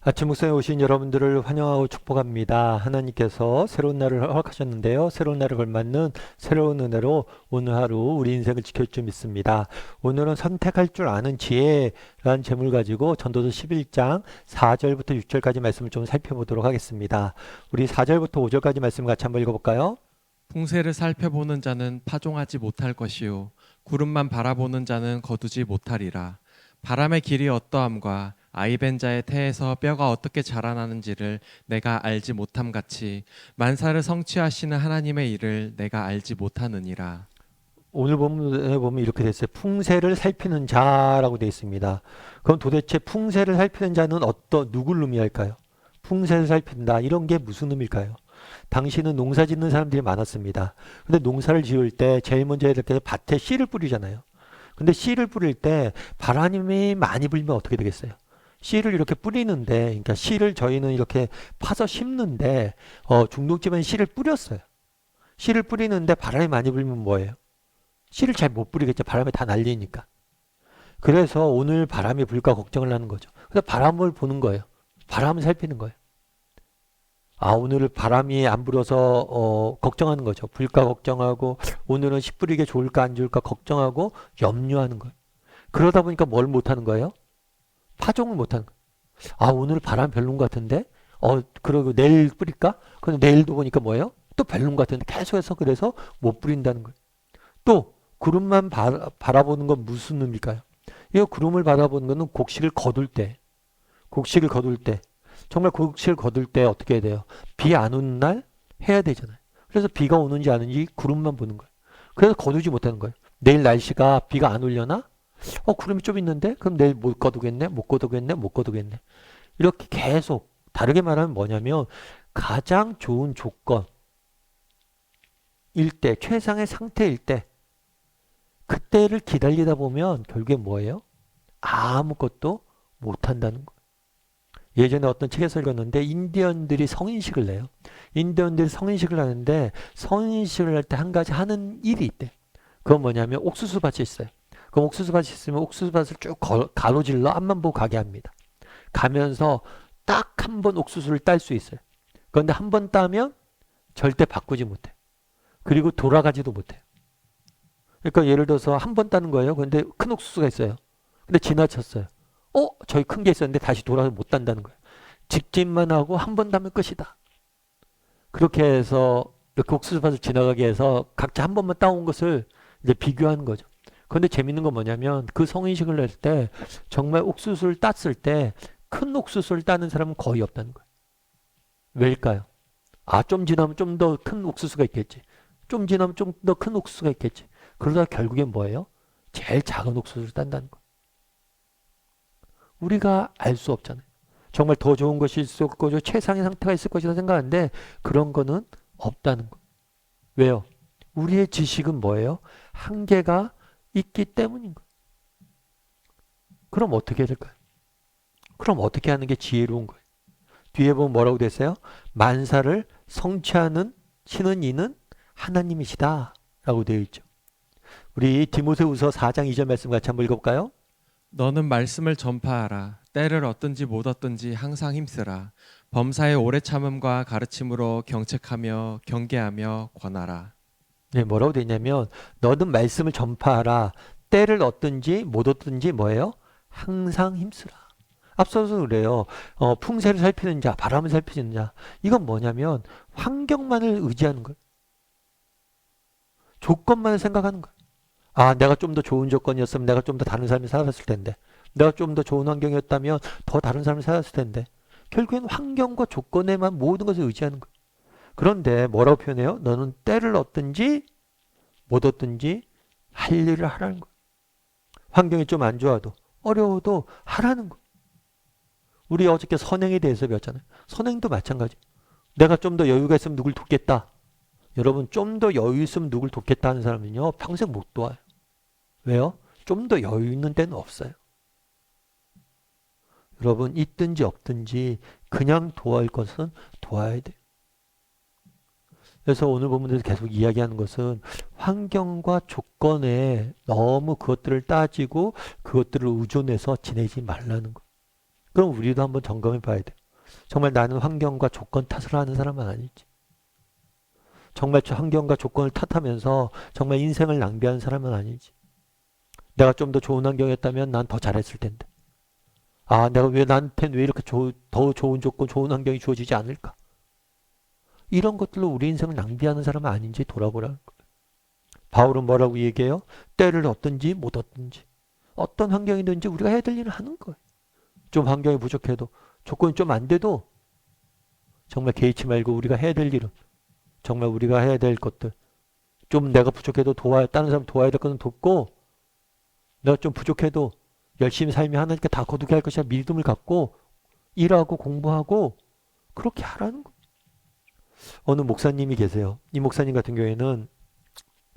아침 묵상에 오신 여러분들을 환영하고 축복합니다. 하나님께서 새로운 날을 허락하셨는데요. 새로운 날을 걸맞는 새로운 은혜로 오늘 하루 우리 인생을 지킬 줄 믿습니다. 오늘은 선택할 줄 아는 지혜라는 제목을 가지고 전도서 11장 4절부터 6절까지 말씀을 좀 살펴보도록 하겠습니다. 우리 4절부터 5절까지 말씀을 같이 한번 읽어볼까요? 풍세를 살펴보는 자는 파종하지 못할 것이요 구름만 바라보는 자는 거두지 못하리라. 바람의 길이 어떠함과 아이벤 자의 태에서 뼈가 어떻게 자라나는지를 내가 알지 못함 같이 만사를 성취하시는 하나님의 일을 내가 알지 못하느니라. 오늘 본문에 보면 이렇게 돼 있어요. 풍세를 살피는 자라고 되어 있습니다. 그럼 도대체 풍세를 살피는 자는 누굴 의미할까요? 풍세를 살핀다. 이런 게 무슨 의미일까요? 당시는 농사 짓는 사람들이 많았습니다. 근데 농사를 지을 때 제일 먼저 해야 될 게 밭에 씨를 뿌리잖아요. 근데 씨를 뿌릴 때 바람이 많이 불면 어떻게 되겠어요? 씨를 이렇게 뿌리는데, 그러니까 씨를 저희는 이렇게 파서 심는데, 중동집은 씨를 뿌렸어요. 씨를 뿌리는데 바람이 많이 불면 뭐예요? 씨를 잘 못 뿌리겠죠. 바람에 다 날리니까. 그래서 오늘 바람이 불까 걱정을 하는 거죠. 그래서 바람을 보는 거예요. 바람을 살피는 거예요. 아, 오늘 바람이 안 불어서 걱정하는 거죠. 불까 걱정하고 오늘은 씨 뿌리게 좋을까 안 좋을까 걱정하고 염려하는 거예요. 그러다 보니까 뭘 못하는 거예요? 파종을 못하는 거예요. 아, 오늘 바람 별론 것 같은데? 그러고 내일 뿌릴까? 근데 내일도 보니까 뭐예요? 또 별론 것 같은데 계속해서 그래서 못 뿌린다는 거예요. 또 구름만 바라보는 건 무슨 의미일까요? 이 구름을 바라보는 거는 곡식을 거둘 때 정말 곡식을 거둘 때 어떻게 해야 돼요? 비 안 오는 날 해야 되잖아요. 그래서 비가 오는지 안 오는지 구름만 보는 거예요. 그래서 거두지 못하는 거예요. 내일 날씨가 비가 안 오려나? 구름이 좀 있는데? 그럼 내일 못 거두겠네? 못 거두겠네? 못 거두겠네? 이렇게 계속 다르게 말하면 뭐냐면 가장 좋은 조건일 때, 최상의 상태일 때 그때를 기다리다 보면 결국에 뭐예요? 아무것도 못한다는 거예요. 예전에 어떤 책에서 읽었는데 인디언들이 성인식을 내요. 인디언들이 성인식을 하는데 성인식을 할 때 한 가지 하는 일이 있대. 그건 뭐냐면 옥수수밭이 있어요. 그럼 옥수수밭이 있으면 옥수수밭을 쭉 가로질러 앞만 보고 가게 합니다. 가면서 딱 한 번 옥수수를 딸 수 있어요. 그런데 한 번 따면 절대 바꾸지 못해. 그리고 돌아가지도 못해요. 그러니까 예를 들어서 한 번 따는 거예요. 그런데 큰 옥수수가 있어요. 근데 지나쳤어요. 저기 큰 게 있었는데 다시 돌아서 못 단다는 거예요. 직진만 하고 한 번 따면 끝이다. 그렇게 해서 이렇게 옥수수밭을 지나가게 해서 각자 한 번만 따온 것을 이제 비교하는 거죠. 그런데 재밌는 건 뭐냐면 그 성인식을 낼 때 정말 옥수수를 땄을 때 큰 옥수수를 따는 사람은 거의 없다는 거예요. 왜일까요? 아, 좀 지나면 좀 더 큰 옥수수가 있겠지. 좀 지나면 좀 더 큰 옥수수가 있겠지. 그러다 결국엔 뭐예요? 제일 작은 옥수수를 딴다는 거예요. 우리가 알 수 없잖아요. 정말 더 좋은 것이 있을 거죠. 최상의 상태가 있을 것이라 생각하는데 그런 거는 없다는 거예요. 왜요? 우리의 지식은 뭐예요? 한계가 있기 때문인 거예요. 그럼 어떻게 해야 될까요? 그럼 어떻게 하는 게 지혜로운 거예요? 뒤에 보면 뭐라고 됐어요? 만사를 성취하는 신은 이는 하나님이시다 라고 되어 있죠. 우리 디모데후서 4장 2절 말씀 같이 한번 읽어볼까요? 너는 말씀을 전파하라. 때를 얻든지 못 얻든지 항상 힘쓰라. 범사의 오래 참음과 가르침으로 경책하며 경계하며 권하라. 네, 뭐라고 되어 있냐면 너는 말씀을 전파하라. 때를 얻든지 못 얻든지 뭐예요? 항상 힘쓰라. 앞서서 그래요. 풍세를 살피는 자, 바람을 살피는 자. 이건 뭐냐면 환경만을 의지하는 거예요. 조건만을 생각하는 거예요. 아, 내가 좀 더 좋은 조건이었으면 내가 좀 더 다른 삶을 살았을 텐데. 내가 좀 더 좋은 환경이었다면 더 다른 삶을 살았을 텐데. 결국엔 환경과 조건에만 모든 것을 의지하는 거예요. 그런데 뭐라고 표현해요? 너는 때를 얻든지 못 얻든지 할 일을 하라는 거예요. 환경이 좀 안 좋아도 어려워도 하라는 거예요. 우리 어저께 선행에 대해서 배웠잖아요. 선행도 마찬가지. 내가 좀 더 여유가 있으면 누굴 돕겠다. 여러분 좀 더 여유 있으면 누굴 돕겠다 하는 사람은요. 평생 못 도와요. 왜요? 좀 더 여유 있는 데는 없어요. 여러분 있든지 없든지 그냥 도와할 것은 도와야 돼요. 그래서 오늘 본문에서 계속 이야기하는 것은 환경과 조건에 너무 그것들을 따지고 그것들을 의존해서 지내지 말라는 거. 그럼 우리도 한번 점검해 봐야 돼. 정말 나는 환경과 조건 탓을 하는 사람은 아니지. 정말 저 환경과 조건을 탓하면서 정말 인생을 낭비하는 사람은 아니지. 내가 좀 더 좋은 환경이었다면 난 더 잘했을 텐데. 아, 내가 왜 나한테는 왜 이렇게 더 좋은 조건, 좋은 환경이 주어지지 않을까? 이런 것들로 우리 인생을 낭비하는 사람은 아닌지 돌아보라는 거예요. 바울은 뭐라고 얘기해요? 때를 얻든지 못 얻든지 어떤 환경이든지 우리가 해야 될 일을 하는 거예요. 좀 환경이 부족해도 조건이 좀 안 돼도 정말 개의치 말고 우리가 해야 될 일은 정말 우리가 해야 될 것들 좀 내가 부족해도 다른 사람 도와야 될 것은 돕고 내가 좀 부족해도 열심히 살면 하나님께 다 거두게 할 것이라 믿음을 갖고 일하고 공부하고 그렇게 하라는 거예요. 어느 목사님이 계세요. 이 목사님 같은 경우에는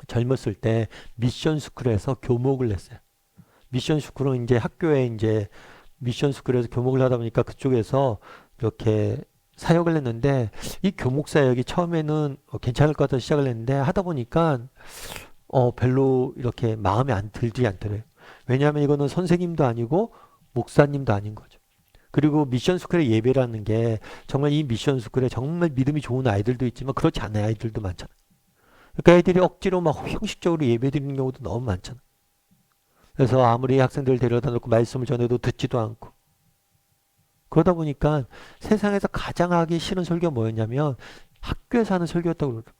젊었을 때 미션 스쿨에서 교목을 냈어요. 미션 스쿨은 이제 학교에 이제 미션 스쿨에서 교목을 하다 보니까 그쪽에서 이렇게 사역을 했는데 이 교목 사역이 처음에는 괜찮을 것 같아서 시작을 했는데 하다 보니까 별로 이렇게 마음에 안 들지 않더래요. 왜냐하면 이거는 선생님도 아니고 목사님도 아닌 거죠. 그리고 미션 스쿨의 예배라는 게 정말 이 미션 스쿨에 정말 믿음이 좋은 아이들도 있지만 그렇지 않은 아이들도 많잖아요. 그러니까 애들이 억지로 막 형식적으로 예배 드리는 경우도 너무 많잖아요. 그래서 아무리 학생들 데려다 놓고 말씀을 전해도 듣지도 않고 그러다 보니까 세상에서 가장 하기 싫은 설교가 뭐였냐면 학교에서 하는 설교였다고 그러더라고요.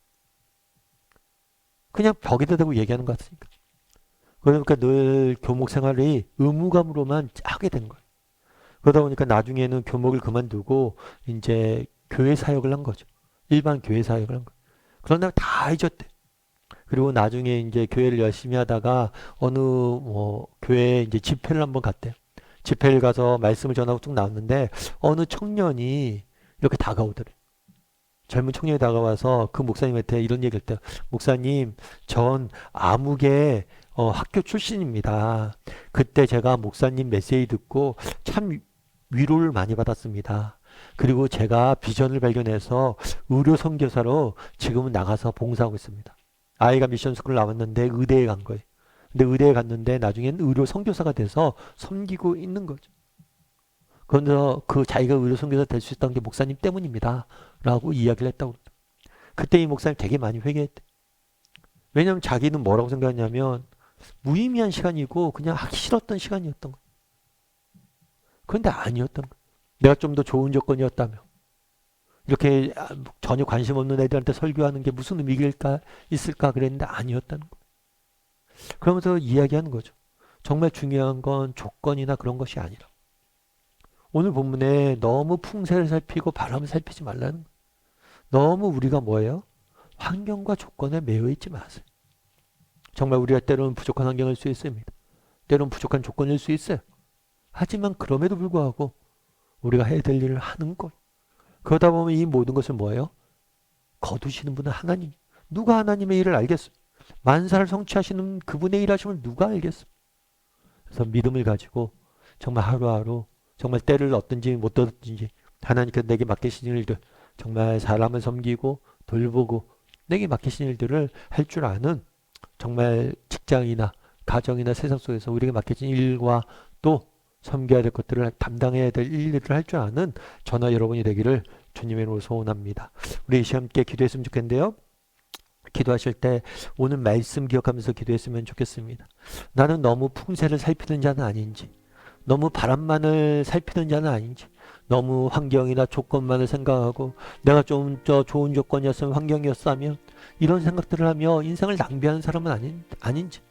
그냥 벽에다 대고 얘기하는 것 같으니까. 그러니까 늘 교목 생활이 의무감으로만 하게 된 거예요. 그러다 보니까 나중에는 교목을 그만두고 이제 교회 사역을 한 거죠. 일반 교회 사역을 한 거예요. 그러나 다 잊었대. 그리고 나중에 이제 교회를 열심히 하다가 어느 교회에 이제 집회를 한번 갔대요. 집회를 가서 말씀을 전하고 쭉 나왔는데 어느 청년이 이렇게 다가오더래. 젊은 청년이 다가와서 그 목사님한테 이런 얘기를 했대요. 목사님, 전 암흑의 학교 출신입니다. 그때 제가 목사님 메시지 듣고 참 위로를 많이 받았습니다. 그리고 제가 비전을 발견해서 의료 선교사로 지금은 나가서 봉사하고 있습니다. 아이가 미션 스쿨을 나왔는데 의대에 간 거예요. 근데 의대에 갔는데 나중엔 의료 선교사가 돼서 섬기고 있는 거죠. 그런데 그 자기가 의료 선교사 될 수 있다는 게 목사님 때문입니다. 라고 이야기를 했다고. 그때 이 목사님 되게 많이 회개했대. 왜냐면 자기는 뭐라고 생각했냐면 무의미한 시간이고 그냥 하기 싫었던 시간이었던 거예요. 그런데 아니었던 거예요. 내가 좀 더 좋은 조건이었다며. 이렇게 전혀 관심 없는 애들한테 설교하는 게 무슨 의미가 있을까 그랬는데 아니었다는 거예요. 그러면서 이야기하는 거죠. 정말 중요한 건 조건이나 그런 것이 아니라. 오늘 본문에 너무 풍세를 살피고 바람을 살피지 말라는 거예요. 너무 우리가 뭐예요? 환경과 조건에 매여 있지 마세요. 정말 우리가 때로는 부족한 환경일 수 있습니다. 때로는 부족한 조건일 수 있어요. 하지만 그럼에도 불구하고 우리가 해야 될 일을 하는 것. 그러다 보면 이 모든 것을 뭐예요? 거두시는 분은 하나님. 누가 하나님의 일을 알겠어요? 만사를 성취하시는 그분의 일하심을 누가 알겠어요? 그래서 믿음을 가지고 정말 하루하루 정말 때를 얻든지 못 얻든지 하나님께서 내게 맡기신 일들 정말 사람을 섬기고 돌보고 내게 맡기신 일들을 할 줄 아는 정말 직장이나 가정이나 세상 속에서 우리에게 맡겨진 일과 또 섬겨야 될 것들을 담당해야 될 일들을 할 줄 아는 저나 여러분이 되기를 주님의 이름으로 소원합니다. 우리 함께 기도했으면 좋겠는데요. 기도하실 때 오늘 말씀 기억하면서 기도했으면 좋겠습니다. 나는 너무 풍세를 살피는 자는 아닌지 너무 바람만을 살피는 자는 아닌지 너무 환경이나 조건만을 생각하고 내가 좀 더 좋은 조건이었으면 환경이었다면 이런 생각들을 하며 인생을 낭비하는 사람은 아닌지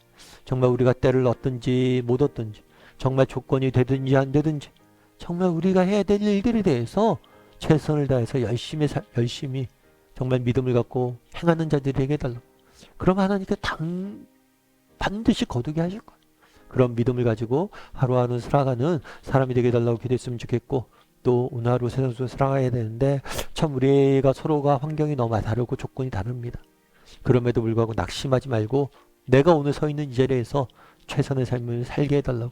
정말 우리가 때를 얻든지 못 얻든지 정말 조건이 되든지 안 되든지 정말 우리가 해야 될 일들에 대해서 최선을 다해서 열심히 정말 믿음을 갖고 행하는 자들에게 달라. 그럼 하나님께 반드시 거두게 하실 거예요. 그런 믿음을 가지고 하루하루 살아가는 사람이 되게 달라고 기도했으면 좋겠고 또 오늘 하루 세상 속에 살아가야 되는데 참 우리가 서로가 환경이 너무 다르고 조건이 다릅니다. 그럼에도 불구하고 낙심하지 말고 내가 오늘 서 있는 이 자리에서 최선의 삶을 살게 해달라고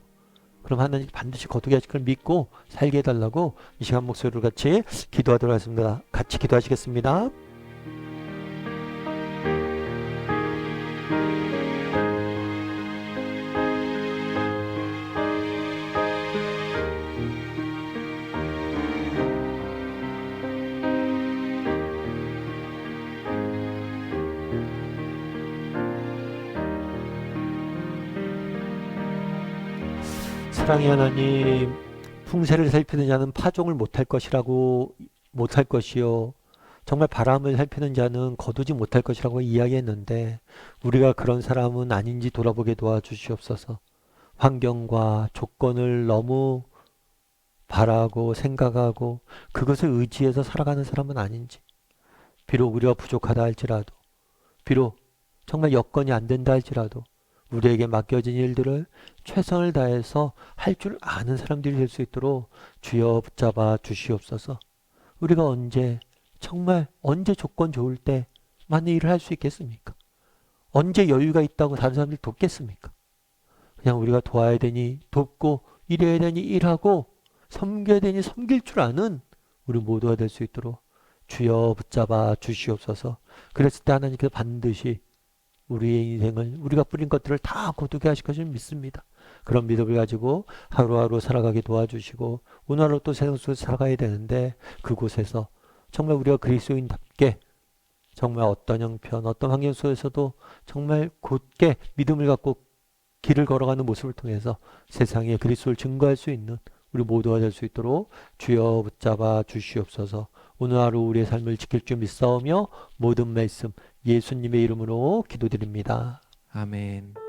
그럼 하나님 반드시 거두게 하실 걸 믿고 살게 해달라고 이 시간 목소리로 같이 기도하도록 하겠습니다. 같이 기도하시겠습니다. 사랑의 하나님, 풍세를 살피는 자는 파종을 못할 것이라고 못할 것이요 정말 바람을 살피는 자는 거두지 못할 것이라고 이야기했는데 우리가 그런 사람은 아닌지 돌아보게 도와주시옵소서. 환경과 조건을 너무 바라고 생각하고 그것을 의지해서 살아가는 사람은 아닌지, 비록 우리가 부족하다 할지라도, 비록 정말 여건이 안 된다 할지라도 우리에게 맡겨진 일들을 최선을 다해서 할 줄 아는 사람들이 될 수 있도록 주여 붙잡아 주시옵소서. 우리가 정말 언제 조건 좋을 때 많은 일을 할 수 있겠습니까? 언제 여유가 있다고 다른 사람들 돕겠습니까? 그냥 우리가 도와야 되니 돕고 일해야 되니 일하고 섬겨야 되니 섬길 줄 아는 우리 모두가 될 수 있도록 주여 붙잡아 주시옵소서. 그랬을 때 하나님께서 반드시 우리의 인생을 우리가 뿌린 것들을 다 거두게 하실 것을 믿습니다. 그런 믿음을 가지고 하루하루 살아가게 도와주시고 오늘 하루 또 세상 속에서 살아가야 되는데 그곳에서 정말 우리가 그리스도인답게 정말 어떤 형편 어떤 환경 속에서도 정말 곧게 믿음을 갖고 길을 걸어가는 모습을 통해서 세상에 그리스도를 증거할 수 있는 우리 모두가 될 수 있도록 주여 붙잡아 주시옵소서. 오늘 하루 우리의 삶을 지킬 줄 믿사오며 모든 말씀 예수님의 이름으로 기도드립니다. 아멘.